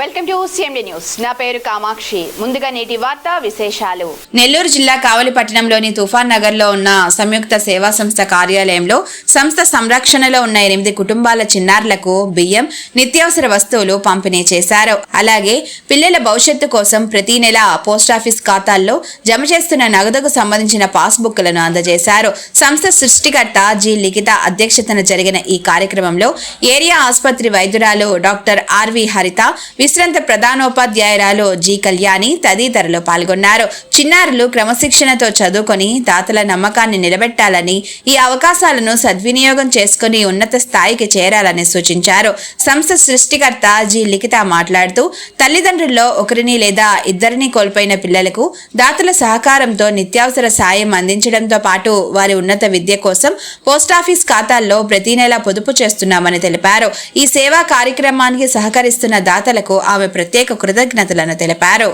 Welcome to CMD news. నా పేరు కామాక్షి. ముందుగా నేటి వార్తా విశేషాలు. నెల్లూరు జిల్లా కావలిపట్టణంలోని తుఫాన్ నగర్లో ఉన్న సంయుక్త సేవా సంస్థ కార్యాలయంలో సంస్థ సంరక్షణలో ఉన్న 8 కుటుంబాల చిన్నారులకు బియ్యం, నిత్యావసర వస్తువులు పంపిణీ చేశారు. అలాగే పిల్లల భవిష్యత్తు కోసం ప్రతి నెల పోస్టాఫీస్ ఖాతాల్లో జమ చేస్తున్న నగదుకు సంబంధించిన పాస్బుక్లను అందజేశారు. సంస్థ సృష్టికర్త జి లిఖిత అధ్యక్షతన జరిగిన ఈ కార్యక్రమంలో ఏరియా ఆసుపత్రి వైద్యురాలు డాక్టర్ ఆర్వి హరిత, విశ్రాంత ప్రధానోపాధ్యాయురాలు జి కళ్యాణి తదితరులు పాల్గొన్నారు. చిన్నారులు క్రమశిక్షణతో చదువుకొని దాతల నమ్మకాన్ని నిలబెట్టాలని, ఈ అవకాశాలను సద్వినియోగం చేసుకుని ఉన్నత స్థాయికి చేరాలని సూచించారు. సంస్థ సృష్టికర్త జి లిఖిత మాట్లాడుతూ, తల్లిదండ్రుల్లో ఒకరిని లేదా ఇద్దరిని కోల్పోయిన పిల్లలకు దాతల సహకారంతో నిత్యావసర సాయం అందించడంతో పాటు వారి ఉన్నత విద్య కోసం పోస్టాఫీస్ ఖాతాల్లో ప్రతి నెల పొదుపు చేస్తున్నామని తెలిపారు. ఈ సేవా కార్యక్రమానికి సహకరిస్తున్న దాతలకు ఆమె ప్రత్యేక కృతజ్ఞతలను తెలిపారు.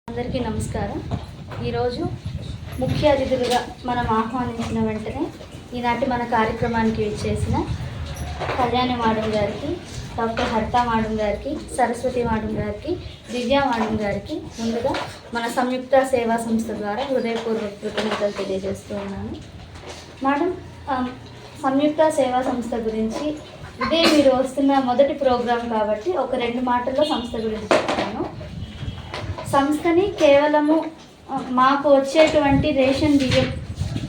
అందరికీ నమస్కారం. ఈరోజు ముఖ్య అతిథులుగా మనం ఆహ్వానించిన వెంటనే ఈనాటి మన కార్యక్రమానికి విచ్చేసిన కళ్యాణి మేడం గారికి, డాక్టర్ హరిత మేడం గారికి, సరస్వతి మేడం గారికి, దివ్య మేడం గారికి ముందుగా మన సంయుక్త సేవా సంస్థ ద్వారా హృదయపూర్వక కృతజ్ఞతలు తెలియజేస్తూ ఉన్నాను. మేడం, సంయుక్త సేవా సంస్థ గురించి ఇదే మీరు వస్తున్న మొదటి ప్రోగ్రాం కాబట్టి ఒక 2 మాటల్లో సంస్థ గురించి చెప్తాను. సంస్థని కేవలము మాకు వచ్చేటువంటి రేషన్ బియ్యం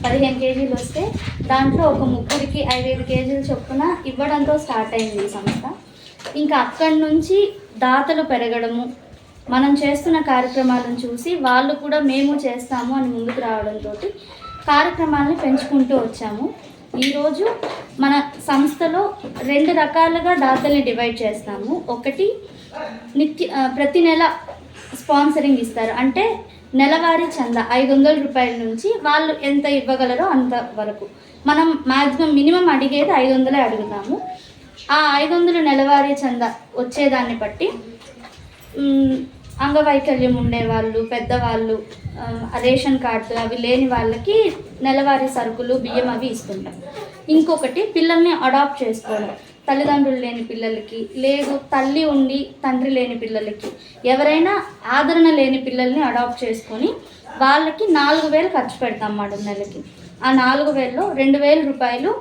15 కేజీలు వస్తే దాంట్లో ఒక ముగ్గురికి 5-5 కేజీలు చొప్పున ఇవ్వడంతో స్టార్ట్ అయింది ఈ సంస్థ. ఇంకా అక్కడి నుంచి దాతలు పెరగడము, మనం చేస్తున్న కార్యక్రమాలను చూసి వాళ్ళు కూడా మేము చేస్తాము అని ముందుకు రావడంతో కార్యక్రమాలను పెంచుకుంటూ వచ్చాము. ఈరోజు మన సంస్థలో 2 రకాలుగా దాతల్ని డివైడ్ చేస్తాము. ఒకటి ప్రతి నెల స్పాన్సరింగ్ ఇస్తారు. అంటే నెలవారీ చందా 500 రూపాయల నుంచి వాళ్ళు ఎంత ఇవ్వగలరో అంత వరకు. మనం మ్యాక్సిమం మినిమం అడిగేది 500 అడుగుతాము. ఆ 500 నెలవారీ చందా వచ్చేదాన్ని బట్టి అంగవైకల్యం ఉండేవాళ్ళు, పెద్దవాళ్ళు, రేషన్ కార్డు అవి లేని వాళ్ళకి నెలవారీ సరుకులు, బియ్యం అవి ఇస్తుంటాం. ఇంకొకటి పిల్లల్ని అడాప్ట్ చేసుకోవడం, తల్లిదండ్రులు లేని పిల్లలకి, లేదు తల్లి ఉండి తండ్రి లేని పిల్లలకి, ఎవరైనా ఆదరణ లేని పిల్లల్ని అడాప్ట్ చేసుకొని వాళ్ళకి 4000 ఖర్చు పెడతాం మేడం నెలకి. ఆ 4000లో 2000 రూపాయలు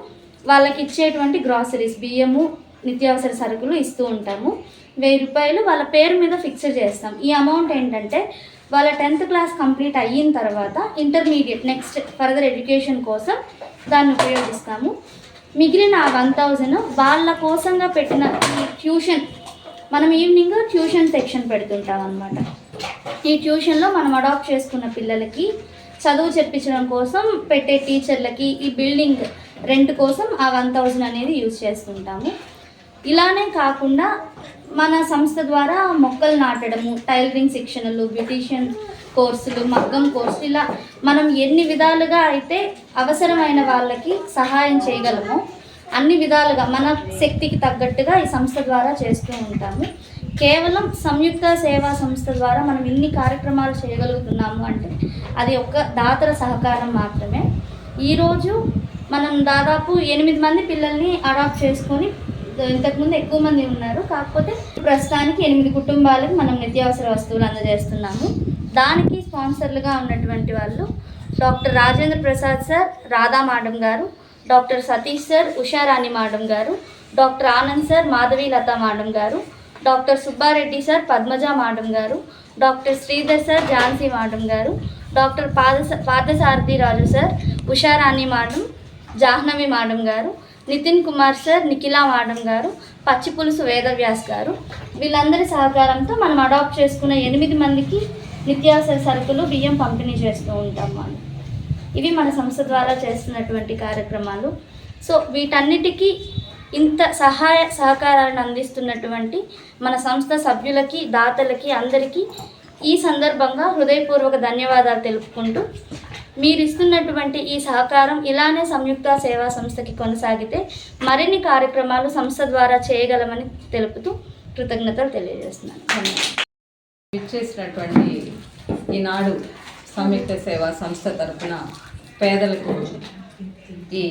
వాళ్ళకి ఇచ్చేటువంటి గ్రాసరీస్, బియ్యము, నిత్యావసర సరుకులు ఇస్తూ ఉంటాము. 1000 రూపాయలు వాళ్ళ పేరు మీద ఫిక్స్ చేస్తాం. ఈ అమౌంట్ ఏంటంటే వాళ్ళ 10th క్లాస్ కంప్లీట్ అయిన తర్వాత ఇంటర్మీడియట్ నెక్స్ట్ ఫర్దర్ ఎడ్యుకేషన్ కోసం దాన్ని ఉపయోగిస్తాము. మిగిలిన ఆ 1000 వాళ్ళ కోసంగా పెట్టిన ఈ ట్యూషన్, మనం ఈవినింగ్ ట్యూషన్ సెక్షన్ పెడుతుంటాం అన్నమాట. ఈ ట్యూషన్లో మనం అడాప్ట్ చేసుకున్న పిల్లలకి చదువు చెప్పించడం కోసం పెట్టే టీచర్లకి, ఈ బిల్డింగ్ రెంట్ కోసం ఆ 1000 అనేది యూజ్ చేస్తుంటాము. ఇలానే కాకుండా మన సంస్థ ద్వారా మొక్కలు నాటడము, టైలరింగ్ శిక్షణలు, బ్యూటీషియన్ కోర్సులు, మగ్గం కోర్సులు, ఇలా మనం ఎన్ని విధాలుగా అయితే అవసరమైన వాళ్ళకి సహాయం చేయగలమో అన్ని విధాలుగా మన శక్తికి తగ్గట్టుగా ఈ సంస్థ ద్వారా చేస్తూ ఉంటాము. కేవలం సంయుక్త సేవా సంస్థ ద్వారా మనం ఇన్ని కార్యక్రమాలు చేయగలుగుతున్నాము అంటే అది ఒక దాతల సహకారం మాత్రమే. ఈరోజు మనం దాదాపు 8 మంది పిల్లల్ని అడాప్ట్ చేసుకొని, ఇంతకుముందు ఎక్కువ మంది ఉన్నారు, కాకపోతే ప్రస్తుతానికి 8 కుటుంబాలకు మనం నిత్యావసర వస్తువులు అందజేస్తున్నాము. దానికి స్పాన్సర్లుగా ఉన్నటువంటి వాళ్ళు doctor Rajendra Prasad sir, Radha madam గారు, doctor Satish sir, Usharani madam గారు, doctor Anand sir Madhavi Latha madam గారు, doctor Subbareddy sir Padmaja madam గారు, doctor Sridhar sir Jhansi madam గారు, doctor Parthasarathi Raju sir, Usharani madam, Jahnavi madam గారు, నితిన్ కుమార్ సార్, నిఖిలా మేడం గారు, పచ్చిపులుసు వేదవ్యాస్ గారు, వీళ్ళందరి సహకారంతో మనం అడాప్ట్ చేసుకున్న 8 మందికి నిత్యావసర సరుకులు బియ్యం పంపిణీ చేస్తూ ఉంటాం మనం. ఇవి మన సంస్థ ద్వారా చేస్తున్నటువంటి కార్యక్రమాలు. సో వీటన్నిటికీ ఇంత సహకారాన్ని అందిస్తున్నటువంటి మన సంస్థ సభ్యులకి, దాతలకి, అందరికీ ఈ సందర్భంగా హృదయపూర్వక ధన్యవాదాలు తెలుపుకుంటూ, మీరు ఇస్తున్నటువంటి ఈ సహకారం ఇలానే సంయుక్త సేవా సంస్థకి కొనసాగితే మరిన్ని కార్యక్రమాలు సంస్థ ద్వారా చేయగలమని తెలుపుతూ కృతజ్ఞతలు తెలియజేస్తున్నాను. ధన్యవాదాలు. ఇచ్చేసినటువంటి ఈనాడు సంయుక్త సేవా సంస్థ తరఫున పేదలకు ఈ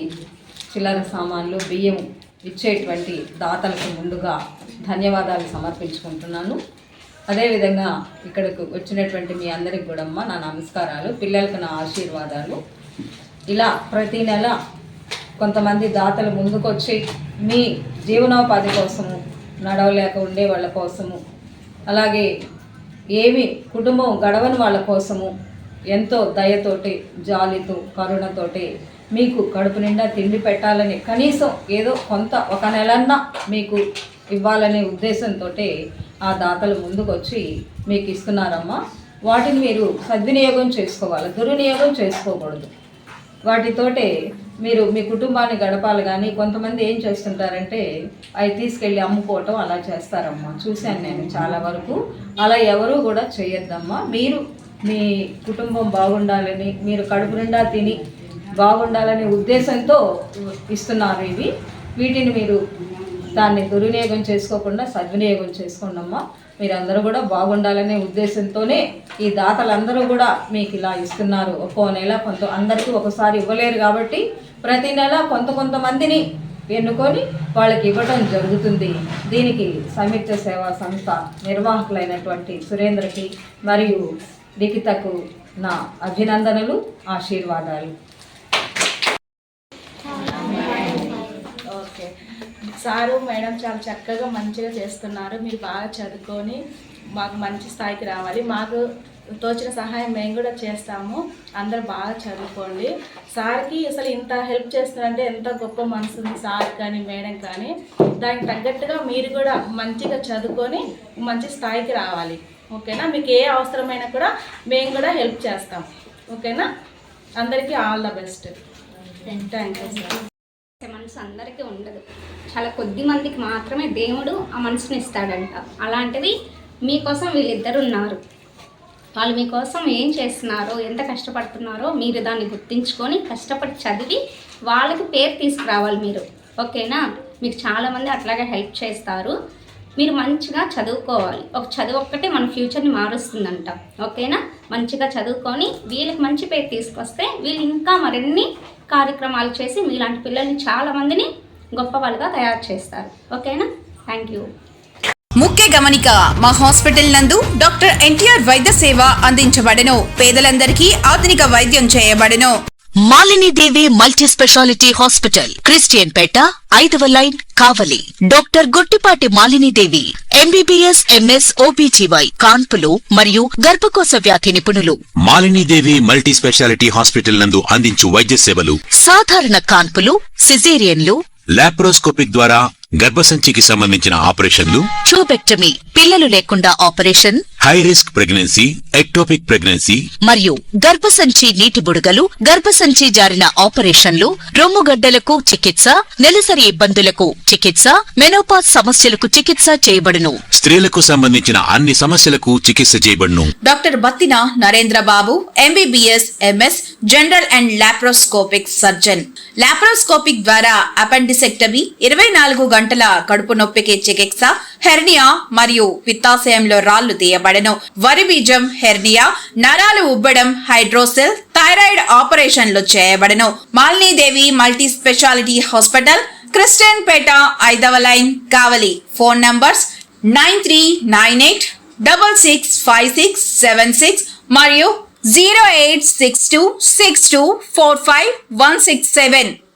చిల్లర సామాన్లు, బియ్యం ఇచ్చేటువంటి దాతలకు ముందుగా ధన్యవాదాలు సమర్పించుకుంటున్నాను. అదేవిధంగా ఇక్కడకు వచ్చినటువంటి మీ అందరికి కూడా నా నమస్కారాలు, పిల్లలకు నా ఆశీర్వాదాలు. ఇలా ప్రతి నెల కొంతమంది దాతలు ముందుకొచ్చి మీ జీవనోపాధి కోసము, నడవలేక ఉండే వాళ్ళ కోసము, అలాగే ఏమి కుటుంబం గడవని వాళ్ళ కోసము ఎంతో దయతోటి, జాలితో, కరుణతోటి మీకు కడుపు నిండా తిండి పెట్టాలని, కనీసం ఏదో కొంత ఒక నెలన్నా మీకు ఇవ్వాలనే ఉద్దేశంతో ఆ దాతలు ముందుకొచ్చి మీకు ఇస్తున్నారమ్మా. వాటిని మీరు సద్వినియోగం చేసుకోవాలి, దుర్వినియోగం చేసుకోకూడదు. వాటితోటే మీరు మీ కుటుంబాన్ని గడపాలి. కానీ కొంతమంది ఏం చేస్తుంటారంటే అవి తీసుకెళ్ళి అమ్ముకోవటం అలా చేస్తారమ్మా. చూశాను నేను చాలా వరకు. అలా ఎవరూ కూడా చేయొద్దమ్మా. మీరు మీ కుటుంబం బాగుండాలని, మీరు కడుపు నిండా తిని బాగుండాలనే ఉద్దేశంతో ఇస్తున్నారు ఇవి. వీటిని మీరు దాన్ని దుర్వినియోగం చేసుకోకుండా సద్వినియోగం చేసుకోండమ్మా. మీరందరూ కూడా బాగుండాలనే ఉద్దేశంతోనే ఈ దాతలందరూ కూడా మీకు ఇలా ఇస్తున్నారు. ఒక్కో నెల అందరికీ ఒకసారి ఇవ్వలేరు కాబట్టి ప్రతి నెల కొంతమందిని ఎన్నుకొని వాళ్ళకి ఇవ్వడం జరుగుతుంది. దీనికి సంయుక్త సేవా సంస్థ నిర్వాహకులైనటువంటి సురేంద్రకి మరియు లిఖితకు నా అభినందనలు, ఆశీర్వాదాలు. ఓకే సారు మేడం చాలా చక్కగా మంచిగా చేస్తున్నారు. మీరు బాగా చదువుకొని మాకు మంచి స్థాయికి రావాలి. మాకు తోచిన సహాయం మేము కూడా చేస్తాము. అందరూ బాగా చదువుకోండి. సార్కి అసలు ఇంత హెల్ప్ చేస్తున్నారంటే ఎంత గొప్ప మనసు ఉంది సార్ కానీ మేడం కానీ. దానికి తగ్గట్టుగా మీరు కూడా మంచిగా చదువుకొని మంచి స్థాయికి రావాలి. ఓకేనా? మీకు ఏ అవసరమైనా కూడా మేము కూడా హెల్ప్ చేస్తాం. ఓకేనా? అందరికీ all the best. Thank you sir. మనసు అందరికీ ఉండదు, చాలా కొద్ది మందికి మాత్రమే దేవుడు ఆ మనసుని ఇస్తాడంట. అలాంటిది మీకోసం వీళ్ళిద్దరు ఉన్నారు. వాళ్ళు మీకోసం ఏం చేస్తున్నారో, ఎంత కష్టపడుతున్నారో మీరు దాన్ని గుర్తించుకొని కష్టపడి చదివి వాళ్ళకి పేరు తీసుకురావాలి మీరు. ఓకేనా? మీకు చాలామంది అట్లాగే హెల్ప్ చేస్తారు. మీరు మంచిగా చదువుకోవాలి. ఒక చదువు ఒక్కటే మన ఫ్యూచర్ని మారుస్తుందంట. ఓకేనా? మంచిగా చదువుకొని వీళ్ళకి మంచి పేరు తీసుకొస్తే వీళ్ళు ఇంకా మరిన్ని కార్యక్రమాలు చేసి మీలాంటి పిల్లల్ని చాలామందిని గొప్ప వాళ్ళుగా తయారు చేస్తారు. ఓకేనా? Thank you. ముఖ్య గమనిక, మా హాస్పిటల్ నందు డాక్టర్ ఎన్టీఆర్ వైద్య సేవ అందించబడెను. పేదలందరికీ ఆధునిక వైద్యం చేయబడెను. Malinidevi multi speciality hospital, Christian Peta, 5వ line, Kavali. Doctor Gottipati Malinidevi MBBS, MS, OBGY, కాన్పులు మరియు గర్భకోశ వ్యాధి నిపుణులు. మాలినీదేవి మల్టీ స్పెషాలిటీ హాస్పిటల్ నందు అందించు వైద్య సేవలు: సాధారణ కాన్పులు, సిజేరియన్లు, లాప్రోస్కోపిక్ ద్వారా గర్భసంచికి సంబంధించిన ఆపరేషన్లు, ట్యూబెక్టమీ, పిల్లలు లేకుండా operation, high risk pregnancy, ectopic pregnancy మరియు గర్భసంచి నీటి బుడగలు, గర్భసంచి జారిన ఆపరేషన్లు, రొమ్ముగడ్డలకు చికిత్స, నెలసరి ఇబ్బందులకు చికిత్స, మెనోపాజ్ సమస్యలకు చికిత్స చేయబడును. స్త్రీలకు సంబంధించిన అన్ని సమస్యలకు చికిత్స చేయబడును. Doctor Battina Narendra Babu MBBS, MS, general and laparoscopic surgeon. Laparoscopic ద్వారా అపెండిసెక్టమీ, 24 గంటల కడుపు నొప్పికి చికిత్స, హెర్నియా మరియు పిత్తాశయంలో రాళ్లు తీయబడెను. వరి బీజం, హెర్నియా, నరాలు ఉబ్బడం, హైడ్రోసెల్, థైరాయిడ్ ఆపరేషన్లు చేయబడెను. Malinidevi multi speciality hospital, Christian Peta, 5వ లైన్, కావలి. ఫోన్ నంబర్స్ 9398665676 మరియు 08626245167.